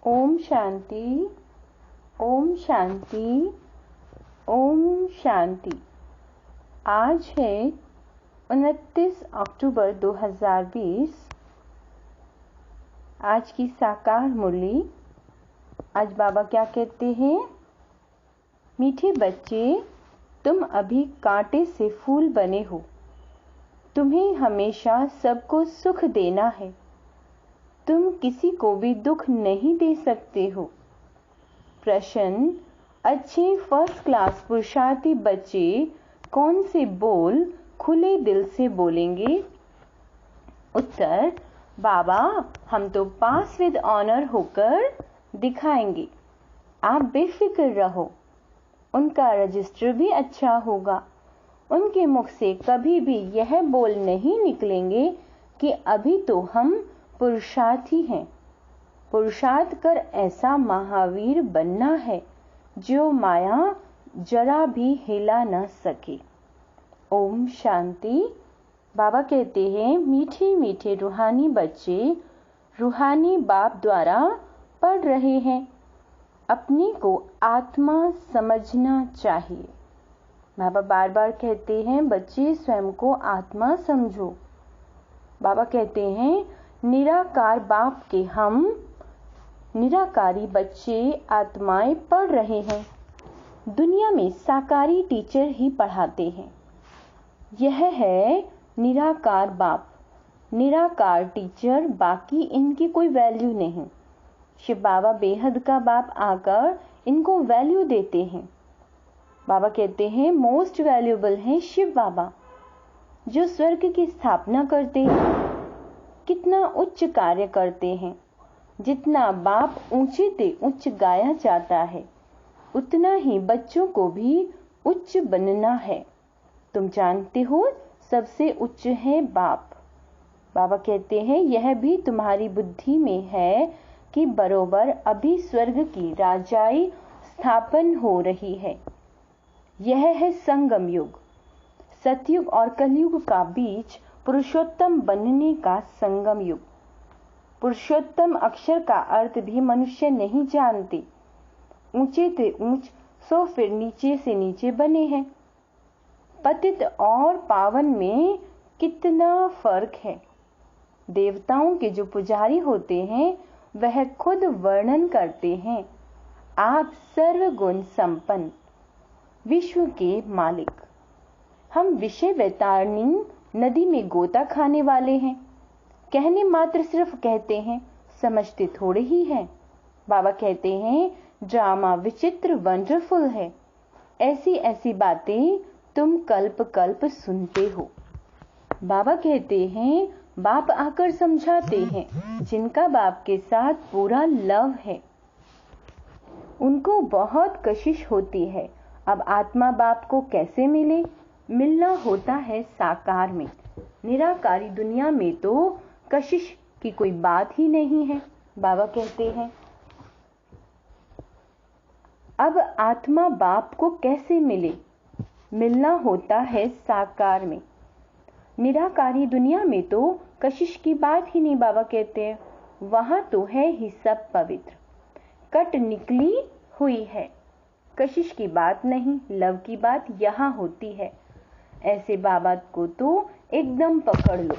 ओम शांति, ओम शांति, ओम शांति। आज है 29 अक्टूबर 2020। आज की साकार मुरली। आज बाबा क्या कहते हैं? मीठे बच्चे, तुम अभी कांटे से फूल बने हो। तुम्हें हमेशा सबको सुख देना है। तुम किसी को भी दुख नहीं दे सकते हो। प्रश्न: अच्छे फर्स्ट क्लास पुरुषार्थी बच्चे कौन से बोल खुले दिल से बोलेंगे? उत्तर: बाबा, हम तो पास विद ऑनर होकर दिखाएंगे। आप बेफिक्र रहो। उनका रजिस्टर भी अच्छा होगा। उनके मुख से कभी भी यह बोल नहीं निकलेंगे कि अभी तो हम पुरुषार्थी हैं। पुरुषार्थ कर ऐसा महावीर बनना है जो माया जरा भी हिला न सके। ओम शांति। बाबा कहते हैं, मीठे मीठे रूहानी बच्चे रूहानी बाप द्वारा पढ़ रहे हैं। अपने को आत्मा समझना चाहिए। बाबा बार बार कहते हैं, बच्चे स्वयं को आत्मा समझो। बाबा कहते हैं, निराकार बाप के हम निराकारी बच्चे आत्माएं पढ़ रहे हैं। दुनिया में साकारी टीचर ही पढ़ाते हैं। यह है निराकार बाप, निराकार टीचर, बाकी इनकी कोई वैल्यू नहीं। शिव बाबा बेहद का बाप आकर इनको वैल्यू देते हैं। बाबा कहते हैं, मोस्ट वैल्यूएबल हैं शिव बाबा, जो स्वर्ग की स्थापना करते हैं। कितना उच्च कार्य करते हैं। जितना बाप ऊंचे से उच्च गाया जाता है, उतना ही बच्चों को भी उच्च बनना है। तुम जानते हो, सबसे उच्च है बाप। बाबा कहते हैं, यह भी तुम्हारी बुद्धि में है कि बरोबर अभी स्वर्ग की राजाई स्थापन हो रही है। यह है संगम युग। सतयुग और कलयुग का बीच पुरुषोत्तम बनने का संगम युग। पुरुषोत्तम अक्षर का अर्थ भी मनुष्य नहीं जानते। ऊंचे से ऊंच, सो फिर नीचे से नीचे बने हैं। पतित और पावन में कितना फर्क है। देवताओं के जो पुजारी होते हैं, वह खुद वर्णन करते हैं, आप सर्वगुण संपन्न, विश्व के मालिक। हम विषय वैतारणी नदी में गोता खाने वाले हैं। कहने मात्र सिर्फ कहते हैं, समझते थोड़े ही हैं। बाबा कहते हैं, ड्रामा विचित्र वंडरफुल है। ऐसी ऐसी बातें तुम कल्प कल्प सुनते हो। बाबा कहते हैं, बाप आकर समझाते हैं, जिनका बाप के साथ पूरा लव है, उनको बहुत कशिश होती है। अब आत्मा बाप को कैसे मिले? मिलना होता है साकार में। निराकारी दुनिया में तो कशिश की कोई बात ही नहीं है। बाबा कहते हैं, अब आत्मा बाप को कैसे मिले? मिलना होता है साकार में। निराकारी दुनिया में तो कशिश की बात ही नहीं। बाबा कहते हैं, वहां तो है ही सब पवित्र। कट निकली हुई है। कशिश की बात नहीं, लव की बात यहाँ होती है। ऐसे बाबा को तो एकदम पकड़ लो।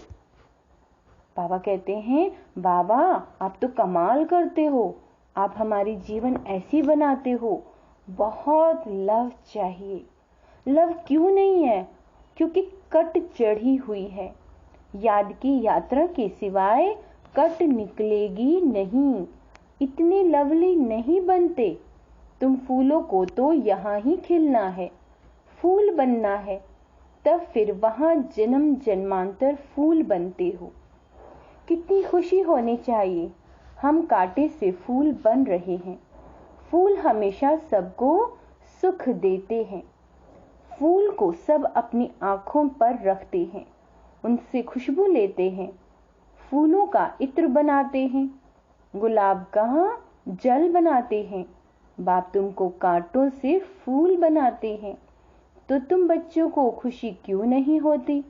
बाबा कहते हैं, बाबा आप तो कमाल करते हो। आप हमारी जीवन ऐसी बनाते हो। बहुत लव चाहिए। लव क्यों नहीं है? क्योंकि कट चढ़ी हुई है। याद की यात्रा के सिवाय कट निकलेगी नहीं। इतने लवली नहीं बनते। तुम फूलों को तो यहाँ ही खिलना है, फूल बनना है, तब फिर वहां जन्म जन्मांतर फूल बनते हो। कितनी खुशी होनी चाहिए। हम कांटे से फूल बन रहे हैं। फूल हमेशा सबको सुख देते हैं। फूल को सब अपनी आंखों पर रखते हैं, उनसे खुशबू लेते हैं, फूलों का इत्र बनाते हैं, गुलाब का जल बनाते हैं। बाप तुमको कांटों से फूल बनाते हैं, तो तुम बच्चों को खुशी क्यों नहीं होती?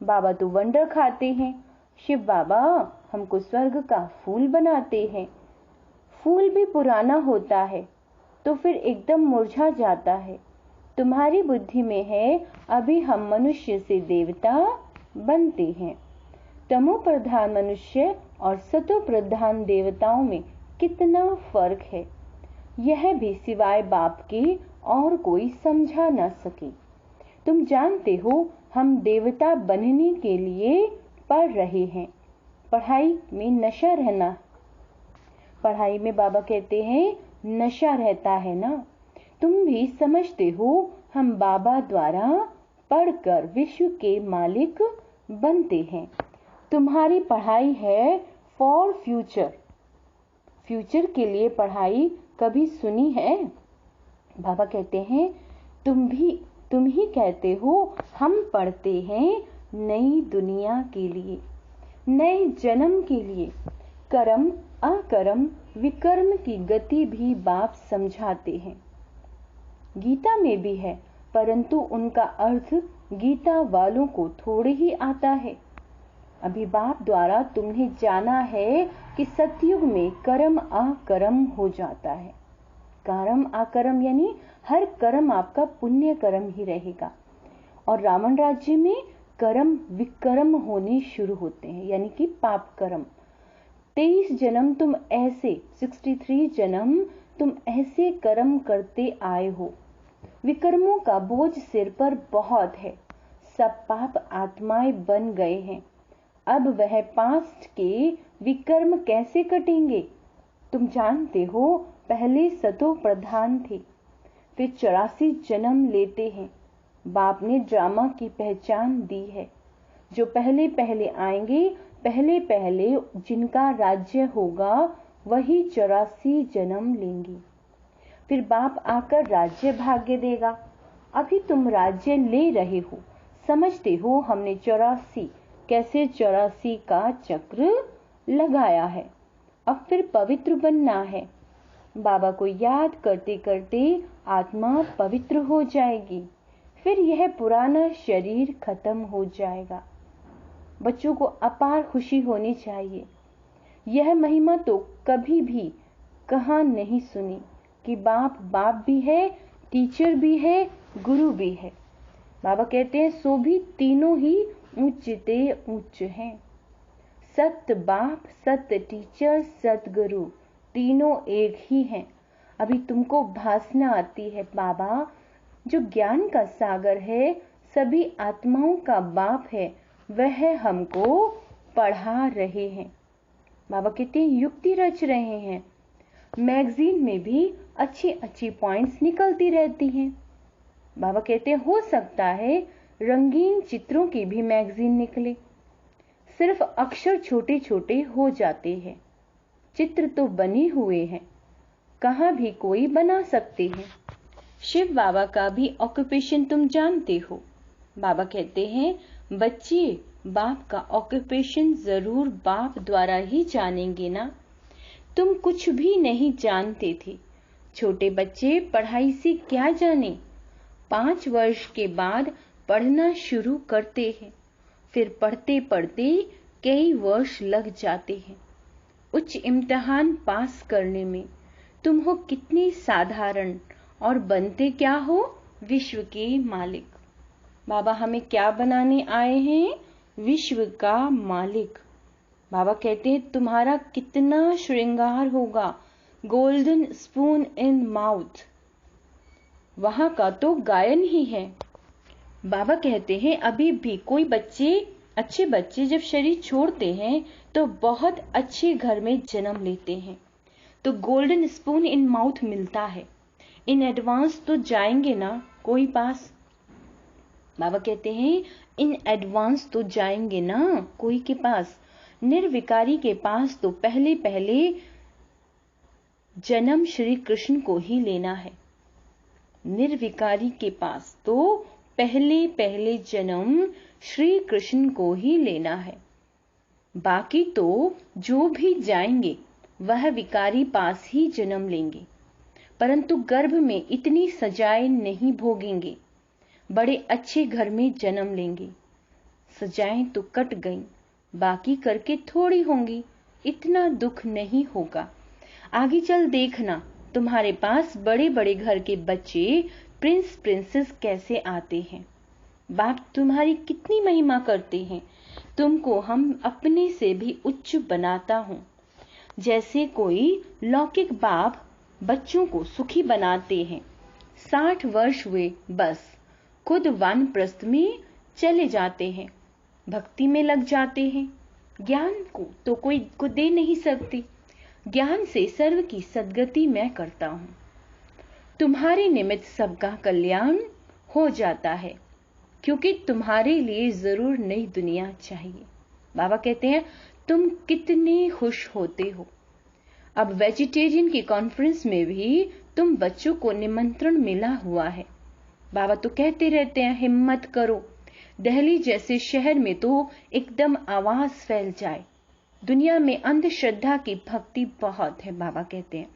बाबा तो वंडर खाते हैं। शिव बाबा हमको स्वर्ग का फूल बनाते हैं। फूल भी पुराना होता है तो फिर एकदम मुरझा जाता है। तुम्हारी बुद्धि में है अभी हम मनुष्य से देवता बनते हैं। तमो प्रधान मनुष्य और सतो प्रधान देवताओं में कितना फर्क है, यह भी सिवाय बाप के और कोई समझा न सके। तुम जानते हो हम देवता बनने के लिए पढ़ रहे हैं। पढ़ाई में नशा रहना, पढ़ाई में बाबा कहते हैं नशा रहता है ना। तुम भी समझते हो हम बाबा द्वारा पढ़कर विश्व के मालिक बनते हैं। तुम्हारी पढ़ाई है फॉर फ्यूचर। फ्यूचर के लिए पढ़ाई कभी सुनी है? बाबा कहते हैं तुम ही कहते हो हम पढ़ते हैं नई दुनिया के लिए, नए जन्म के लिए। कर्म अकर्म विकर्म की गति भी बाप समझाते हैं। गीता में भी है, परंतु उनका अर्थ गीता वालों को थोड़े ही आता है। अभी बाप द्वारा तुमने जाना है कि सतयुग में कर्म अकर्म हो जाता है। कर्म अकर्म यानी हर कर्म आपका पुण्य कर्म ही रहेगा, और रावण राज्य में कर्म विकर्म होने शुरू होते हैं, यानी कि पाप कर्म। 23 जन्म तुम ऐसे 63 जन्म तुम ऐसे कर्म करते आए हो। विकर्मों का बोझ सिर पर बहुत है। सब पाप आत्माएं बन गए हैं। अब वह पास्ट के विकर्म कैसे कटेंगे? तुम जानते हो पहले सतो प्रधान थे, फिर 84 जन्म लेते हैं। बाप ने ड्रामा की पहचान दी है। जो पहले पहले आएंगे, पहले पहले जिनका राज्य होगा वही 84 जन्म लेंगे। फिर बाप आकर राज्य भाग्य देगा। अभी तुम राज्य ले रहे हो, समझते हो हमने 84 कैसे 84 का चक्र लगाया है। अब फिर पवित्र बनना है। बाबा को याद करते करते आत्मा पवित्र हो जाएगी, फिर यह पुराना शरीर खत्म हो जाएगा। बच्चों को अपार खुशी होनी चाहिए। यह महिमा तो कभी भी कहाँ नहीं सुनी कि बाप बाप भी है, टीचर भी है, गुरु भी है। बाबा कहते हैं सो भी तीनों ही ऊंचते ऊंच हैं। सत्य बाप, सत्य टीचर, सतगुरु तीनों एक ही हैं। अभी तुमको भासना आती है बाबा जो ज्ञान का सागर है, सभी आत्माओं का बाप है, वह हमको पढ़ा रहे हैं। बाबा कहते हैं युक्ति रच रहे हैं। मैगजीन में भी अच्छी अच्छी पॉइंट्स निकलती रहती हैं। बाबा कहते हैं हो सकता है रंगीन चित्रों की भी मैगजीन निकले। सिर्फ अक्षर छोटे छोटे हो जाते हैं, चित्र तो बने हुए हैं, कहाँ भी कोई बना सकते हैं। शिव बाबा का भी ऑक्यूपेशन तुम जानते हो। बाबा कहते हैं बच्चे बाप का ऑक्यूपेशन जरूर बाप द्वारा ही जानेंगे ना। तुम कुछ भी नहीं जानते थे। छोटे बच्चे पढ़ाई से क्या जाने। 5 वर्ष के बाद पढ़ना शुरू करते हैं, फिर पढ़ते पढ़ते कई वर्ष लग जाते हैं। उच्च इम्तिहान पास करने में तुम हो कितनी साधारण और बनते क्या हो विश्व के मालिक। बाबा हमें क्या बनाने आए हैं? विश्व का मालिक। बाबा कहते हैं तुम्हारा कितना श्रृंगार होगा, गोल्डन स्पून इन माउथ। वहां का तो गायन ही है। बाबा कहते हैं अभी भी कोई बच्चे, अच्छे बच्चे जब शरीर छोड़ते हैं तो बहुत अच्छे घर में जन्म लेते हैं, तो गोल्डन स्पून इन माउथ मिलता है। इन एडवांस तो जाएंगे ना कोई पास। बाबा कहते हैं इन एडवांस तो जाएंगे ना कोई के पास। निर्विकारी के पास तो पहले पहले जन्म श्री कृष्ण को ही लेना है। निर्विकारी के पास तो पहले पहले जन्म श्री कृष्ण को ही लेना है। बाकी तो जो भी जाएंगे वह विकारी पास ही जन्म लेंगे, परंतु गर्भ में इतनी सजाएं नहीं भोगेंगे। बड़े अच्छे घर में जन्म लेंगे। सजाएं तो कट गईं, बाकी करके थोड़ी होंगी, इतना दुख नहीं होगा। आगे चल देखना, तुम्हारे पास बड़े बड़े घर के बच्चे प्रिंस प्रिंसेस कैसे आते हैं। बाप तुम्हारी कितनी महिमा करते हैं। तुमको हम अपने से भी उच्च बनाता हूँ। जैसे कोई लौकिक बाप बच्चों को सुखी बनाते हैं। 60 वर्ष हुए बस खुद वानप्रस्थ में चले जाते हैं, भक्ति में लग जाते हैं। ज्ञान को तो कोई को दे नहीं सकती। ज्ञान से सर्व की सद्गति मैं करता हूँ। तुम्हारे निमित्त सबका कल्याण हो जाता है, क्योंकि तुम्हारे लिए जरूर नई दुनिया चाहिए। बाबा कहते हैं तुम कितने खुश होते हो। अब वेजिटेरियन की कॉन्फ्रेंस में भी तुम बच्चों को निमंत्रण मिला हुआ है। बाबा तो कहते रहते हैं हिम्मत करो। दिल्ली जैसे शहर में तो एकदम आवाज फैल जाए। दुनिया में अंधश्रद्धा की भक्ति बहुत है। बाबा कहते हैं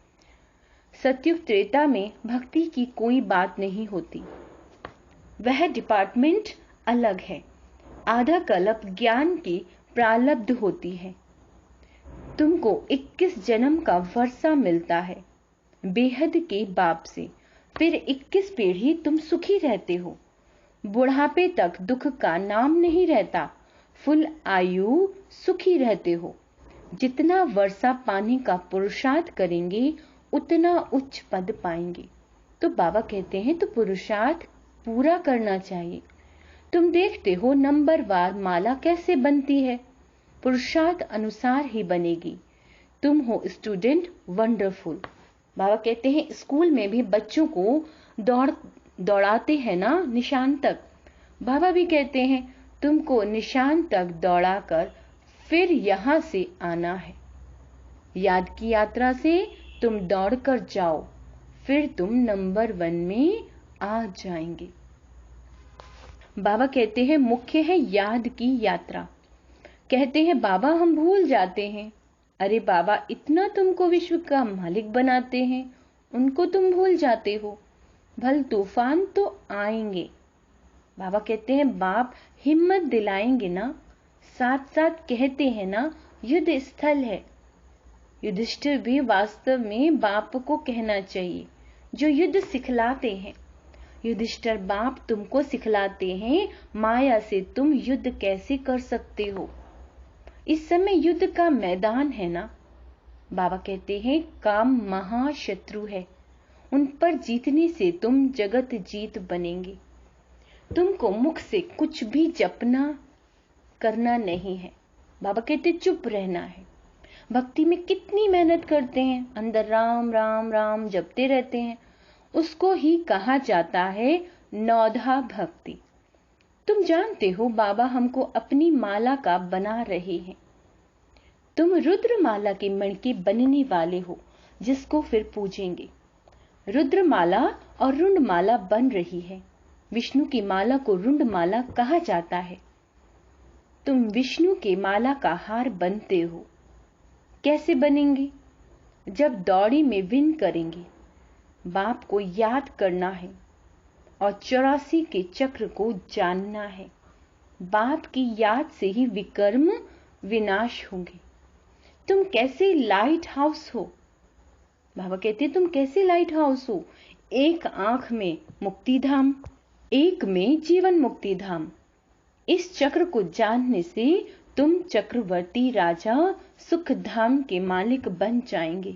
सत्युग त्रेता में भक्ति की कोई बात नहीं होती, वह डिपार्टमेंट अलग है। आधा कल्प ज्ञान की प्रालब्ध होती है। तुमको 21 जन्म का वर्षा मिलता है बेहद के बाप से, फिर 21 पीढ़ी तुम सुखी रहते हो। बुढ़ापे तक दुख का नाम नहीं रहता, फुल आयु सुखी रहते हो। जितना वर्षा पाने का पुरुषार्थ करेंगे उतना उच्च पद पाएंगे। तो बाबा कहते हैं तो पुरुषार्थ पूरा करना चाहिए। तुम देखते हो नंबरवार माला कैसे बनती है, पुरुषार्थ अनुसार ही बनेगी। तुम हो स्टूडेंट वंडरफुल। बाबा कहते हैं स्कूल में भी बच्चों को दौड़ाते हैं ना निशान तक। बाबा भी कहते हैं तुमको निशान तक दौड़ाकर फिर यहां से आना है। याद की यात्रा से तुम दौड़कर जाओ, फिर तुम नंबर 1 में आ जाएंगे। बाबा कहते हैं मुख्य है याद की यात्रा। कहते हैं बाबा हम भूल जाते हैं। अरे बाबा इतना तुमको विश्व का मालिक बनाते हैं, उनको तुम भूल जाते हो। भल तूफान तो आएंगे। बाबा कहते हैं बाप हिम्मत दिलाएंगे ना, साथ साथ कहते हैं ना युद्ध स्थल है। युधिष्ठिर भी वास्तव में बाप को कहना चाहिए जो युद्ध सिखलाते हैं। युधिष्ठिर बाप तुमको सिखलाते हैं माया से तुम युद्ध कैसे कर सकते हो। इस समय युद्ध का मैदान है ना। बाबा कहते हैं काम महाशत्रु है, उन पर जीतने से तुम जगत जीत बनेंगे। तुमको मुख से कुछ भी जपना करना नहीं है। बाबा कहते चुप रहना है। भक्ति में कितनी मेहनत करते हैं, अंदर राम राम राम जपते रहते हैं, उसको ही कहा जाता है नौधा भक्ति। तुम जानते हो बाबा हमको अपनी माला का बना रहे हैं। तुम रुद्र माला के मणके बनने वाले हो, जिसको फिर पूजेंगे। रुद्र माला और रुंड माला बन रही है। विष्णु की माला को रुंड माला कहा जाता है। तुम विष्णु के माला का हार बनते हो। कैसे बनेंगे? जब दौड़ी में विन करेंगे। बाप को याद करना है और 84 के चक्र को जानना है। बाप की याद से ही विकर्म विनाश होंगे। तुम कैसे लाइट हाउस हो? बाबा कहते तुम कैसे लाइट हाउस हो? एक आंख में मुक्ति धाम, एक में जीवन मुक्ति धाम। इस चक्र को जानने से तुम चक्रवर्ती राजा सुख धाम के मालिक बन जाएंगे।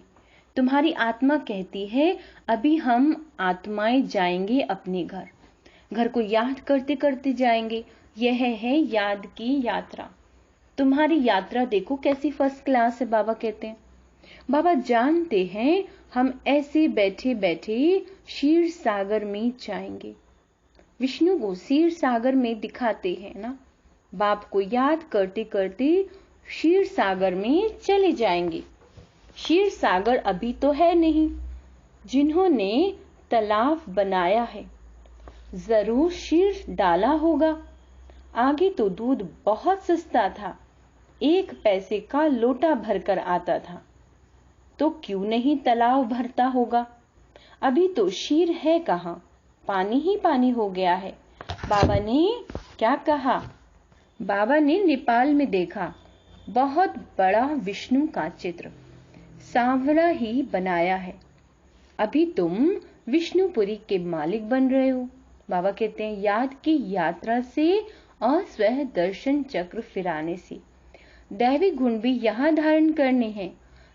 तुम्हारी आत्मा कहती है अभी हम आत्माएं जाएंगे अपने घर। घर को याद करते करते जाएंगे। यह है याद की यात्रा। तुम्हारी यात्रा देखो कैसी फर्स्ट क्लास है। बाबा कहते हैं बाबा जानते हैं हम ऐसे बैठे बैठे क्षीर सागर में जाएंगे। विष्णु को क्षीर सागर में दिखाते हैं ना। बाप को याद करते करते क्षीर सागर में चले जाएंगे। क्षीर सागर अभी तो है नहीं। जिन्होंने तालाब बनाया है जरूर क्षीर डाला होगा। आगे तो दूध बहुत सस्ता था, 1 पैसे का लोटा भरकर आता था, तो क्यों नहीं तालाब भरता होगा। अभी तो क्षीर है कहां, पानी ही पानी हो गया है। बाबा ने क्या कहा? बाबा ने नेपाल में देखा बहुत बड़ा विष्णु का चित्र, सांवरा ही बनाया है। अभी तुम विष्णुपुरी के मालिक बन रहे हो। बाबा कहते हैं याद की यात्रा से और स्वयं दर्शन चक्र फिराने से दैवी गुण भी यहाँ धारण करने हैं।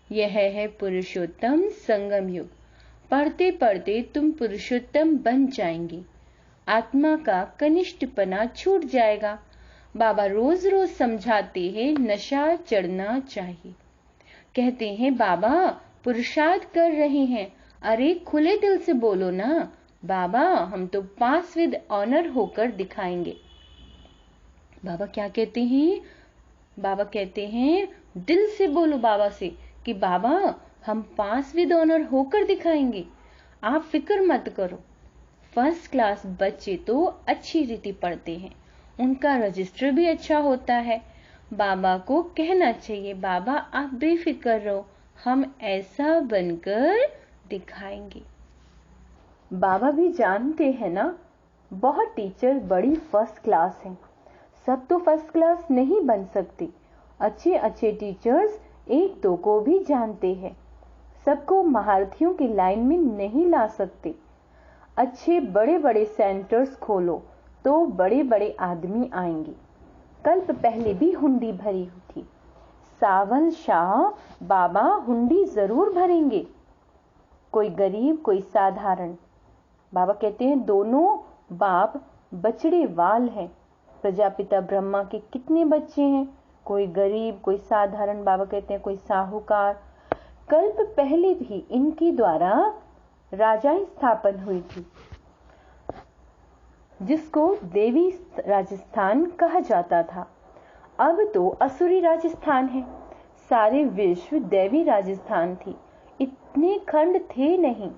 यह है पुरुषोत्तम संगम युग। पढ़ते पढ़ते तुम पुरुषोत्तम बन जाएंगे। आत्मा का कनिष्ठपना छूट जाएगा। बाबा रोज रोज समझाते हैं नशा चढ़ना चाहिए। कहते हैं बाबा पुरुषार्थ कर रहे हैं। अरे खुले दिल से बोलो ना बाबा, हम तो पास विद ऑनर होकर दिखाएंगे। बाबा क्या कहते हैं? बाबा कहते हैं दिल से बोलो बाबा से कि बाबा हम पास विद ऑनर होकर दिखाएंगे। आप फिक्र मत करो। फर्स्ट क्लास बच्चे तो अच्छी रीति पढ़ते हैं, उनका रजिस्टर भी अच्छा होता है। बाबा को कहना चाहिए बाबा आप बेफिक्र रहो, हम ऐसा बनकर दिखाएंगे। बाबा भी जानते हैं ना, बहुत टीचर बड़ी फर्स्ट क्लास हैं। सब तो फर्स्ट क्लास नहीं बन सकते। अच्छे अच्छे टीचर्स एक दो को भी जानते हैं। सबको महारथियों की लाइन में नहीं ला सकते। अच्छे बड़े बड़े सेंटर्स खोलो तो बड़े बड़े आदमी आएंगे। कल्प पहले भी हुंडी भरी थी। सावल शाह बाबा हुंडी जरूर भरेंगे। कोई गरीब कोई साधारण। बाबा कहते हैं दोनों बाप बछड़े वाल हैं। प्रजापिता ब्रह्मा के कितने बच्चे हैं? कोई गरीब कोई साधारण। बाबा कहते हैं कोई साहूकार। कल्प पहले भी इनके द्वारा राजाएं स्थापन हुई थी, जिसको देवी राजस्थान कहा जाता था। अब तो असुरी राजस्थान है। सारे विश्व देवी राजस्थान थी। इतने खंड थे नहीं।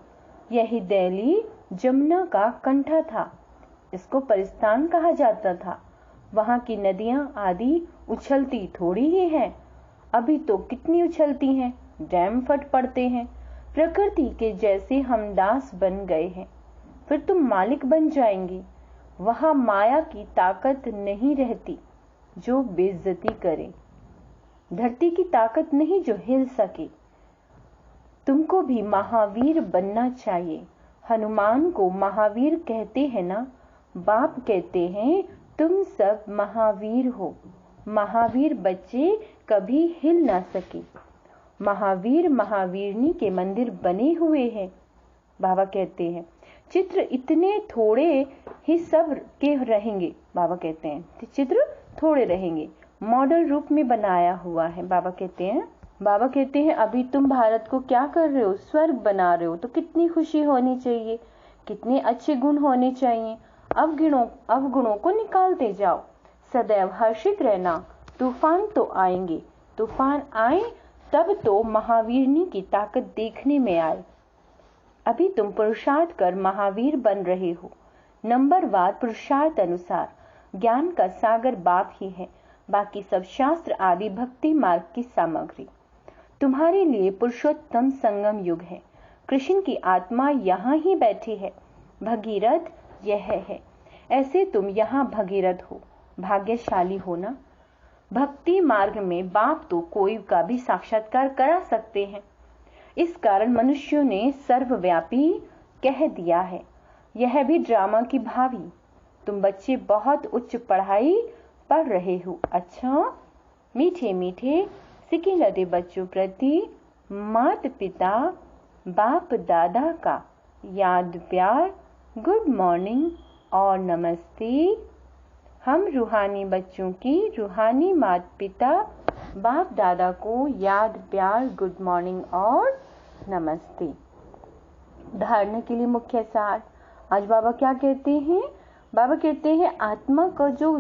यही दिल्ली जमुना का कंठा था। इसको परिस्तान कहा जाता था। वहां की नदियां आदि उछलती थोड़ी ही हैं। अभी तो कितनी उछलती हैं, डैम फट पड़ते हैं। प्रकृति के जैसे हम दास बन गए हैं। फिर तुम मालिक बन जाएंगे। वहां माया की ताकत नहीं रहती जो बेइज्जती करे। धरती की ताकत नहीं जो हिल सके। तुमको भी महावीर बनना चाहिए। हनुमान को महावीर कहते हैं ना। बाप कहते हैं तुम सब महावीर हो। महावीर बच्चे कभी हिल ना सके। महावीर महावीरनी के मंदिर बने हुए हैं। बाबा कहते हैं चित्र इतने थोड़े ही सब के रहेंगे। बाबा कहते हैं चित्र थोड़े रहेंगे, मॉडल रूप में बनाया हुआ है। बाबा कहते हैं अभी तुम भारत को क्या कर रहे हो? स्वर्ग बना रहे हो। तो कितनी खुशी होनी चाहिए, कितने अच्छे गुण होने चाहिए। अवगुणों को निकालते जाओ। सदैव हर्षित रहना। तूफान तो आएंगे। तूफान आए तब तो महावीरनी की ताकत देखने में आए। अभी तुम पुरुषार्थ कर महावीर बन रहे हो। नंबरवार पुरुषार्थ अनुसार। ज्ञान का सागर बाप ही है। बाकी सब शास्त्र आदि भक्ति मार्ग की सामग्री। तुम्हारे लिए पुरुषोत्तम संगम युग है। कृष्ण की आत्मा यहाँ ही बैठी है। भगीरथ यह है। ऐसे तुम यहाँ भगीरथ हो। भाग्यशाली हो ना। भक्ति मार्ग में बाप तो कोई का भी साक्षात्कार करा सकते हैं। इस कारण मनुष्यों ने सर्वव्यापी कह दिया है। यह भी ड्रामा की भावी। तुम बच्चे बहुत उच्च पढ़ाई पढ़ रहे हो। अच्छा, मीठे मीठे सिके लदे बच्चों प्रति माता पिता बाप दादा का याद प्यार, गुड मॉर्निंग और नमस्ते। हम रूहानी बच्चों की रूहानी माता पिता बाप दादा को याद प्यार, गुड मॉर्निंग और नमस्ते। धारणा के लिए मुख्य सार। आज बाबा क्या कहते हैं? बाबा कहते हैं आत्मा का जो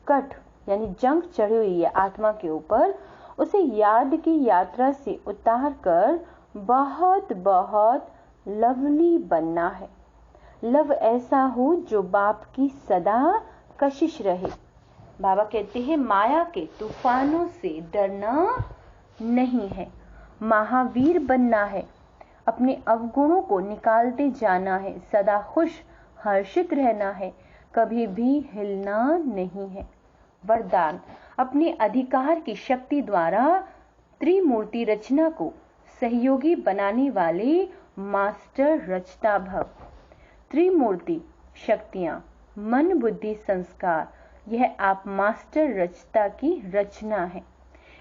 कट यानी जंग चढ़ी हुई है आत्मा के ऊपर, उसे याद की यात्रा से उतार कर बहुत बहुत लवली बनना है। लव ऐसा हो जो बाप की सदा कशिश रहे। बाबा कहते हैं माया के तूफानों से डरना नहीं है, महावीर बनना है। अपने अवगुणों को निकालते जाना है। सदा खुश हर्षित रहना है। कभी भी हिलना नहीं है। वरदान, अपने अधिकार की शक्ति द्वारा त्रिमूर्ति रचना को सहयोगी बनाने वाले मास्टर रचता भव। त्रिमूर्ति शक्तियां, मन बुद्धि संस्कार, यह आप मास्टर रचता की रचना है।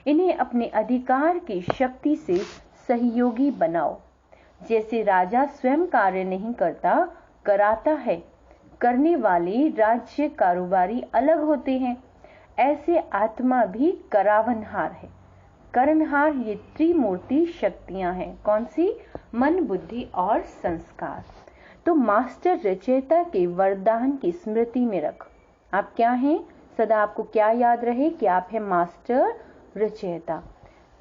इन्हें अपने अधिकार की शक्ति से सहयोगी बनाओ। जैसे राजा स्वयं कार्य नहीं करता, कराता है। करने वाले राज्य कारोबारी अलग होते हैं, ऐसे आत्मा भी करावनहार है। करनहार ये त्रिमूर्ति शक्तियां हैं। कौन सी? मन बुद्धि और संस्कार। तो मास्टर रचयिता के वरदान की स्मृति में रख। आप क्या हैं? सदा आपको क्या याद रहे कि आप हैं मास्टर रचयिता।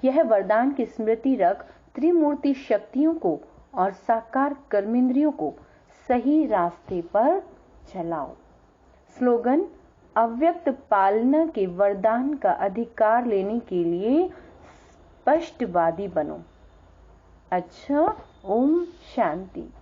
यह वरदान की स्मृति रख, त्रिमूर्ति शक्तियों को और साकार कर्मेंद्रियों को सही रास्ते पर चलाओ। स्लोगन: अव्यक्त पालना के वरदान का अधिकार लेने के लिए स्पष्टवादी बनो। अच्छा, ओम शांति।